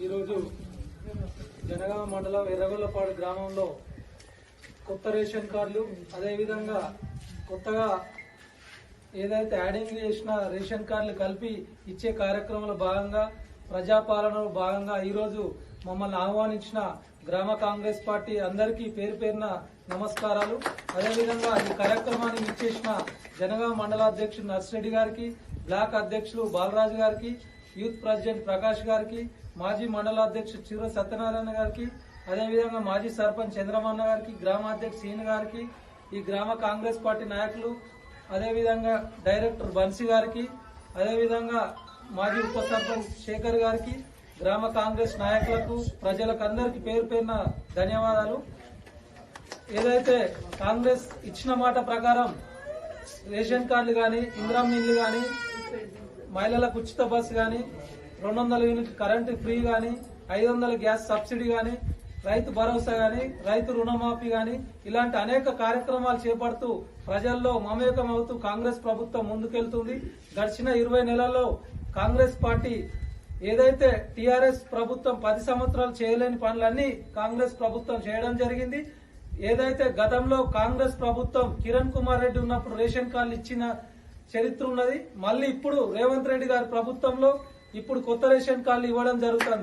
ఈరోజు జనగామ మండలం ఎర్రగొల్లపాడు గ్రామంలో కొత్త రేషన్ కార్డులు అదేవిధంగా కొత్తగా ఏదైతే యాడింగ్ చేసిన రేషన్ కార్డులు కలిపి ఇచ్చే కార్యక్రమంలో భాగంగా ప్రజాపాలనలో భాగంగా ఈరోజు మమ్మల్ని ఆహ్వానించిన గ్రామ కాంగ్రెస్ పార్టీ అందరికీ పేరు పేరున నమస్కారాలు. అదేవిధంగా ఈ కార్యక్రమాన్ని ఇచ్చేసిన జనగామ మండలాధ్యక్షుడు నర్సిరెడ్డి గారికి, బ్లాక్ అధ్యక్షులు బాలరాజు గారికి, యూత్ ప్రెసిడెంట్ ప్రకాష్ గారికి, మాజీ మండలాధ్యక్షుడు చిరు సత్యనారాయణ గారికి, అదేవిధంగా మాజీ సర్పంచ్ చంద్రమన్న గారికి, గ్రామాధ్యక్షుడు సీన్ గారికి, ఈ గ్రామ కాంగ్రెస్ పార్టీ నాయకులు, అదేవిధంగా డైరెక్టర్ బన్సీ గారికి, అదేవిధంగా మాజీ ఉప సర్పంచ్ శేఖర్ గారికి, గ్రామ కాంగ్రెస్ నాయకులకు, ప్రజలకు అందరికీ పేరు పేరున ధన్యవాదాలు. ఏదైతే కాంగ్రెస్ ఇచ్చిన మాట ప్రకారం రేషన్ కార్డులు గాని, ఇందిరమ్మ ఇల్లు గాని, మహిళలకు ఉచిత బస్సు గాని, 200 యూనిట్ కరెంటు ఫ్రీ గాని, 500 గ్యాస్ సబ్సిడీ గాని, రైతు భరోసా గాని, రైతు రుణమాఫీ గాని, ఇలాంటి అనేక కార్యక్రమాలు చేపడుతూ ప్రజల్లో మమేకం అవుతూ కాంగ్రెస్ ప్రభుత్వం ముందుకెళ్తుంది. గడిచిన 20 నెలల్లో కాంగ్రెస్ పార్టీ ఏదైతే టీఆర్ఎస్ ప్రభుత్వం 10 సంవత్సరాలు చేయలేని పనులన్నీ కాంగ్రెస్ ప్రభుత్వం చేయడం జరిగింది. ఏదైతే గతంలో కాంగ్రెస్ ప్రభుత్వం కిరణ్ కుమార్ రెడ్డి ఉన్నప్పుడు రేషన్ కార్డులు ఇచ్చిన చరిత్ర ఉన్నది. మళ్ళీ ఇప్పుడు రేవంత్ రెడ్డి గారి ప్రభుత్వంలో ఇప్పుడు కొత్త రేషన్ కార్డులు ఇవ్వడం జరుగుతుంది.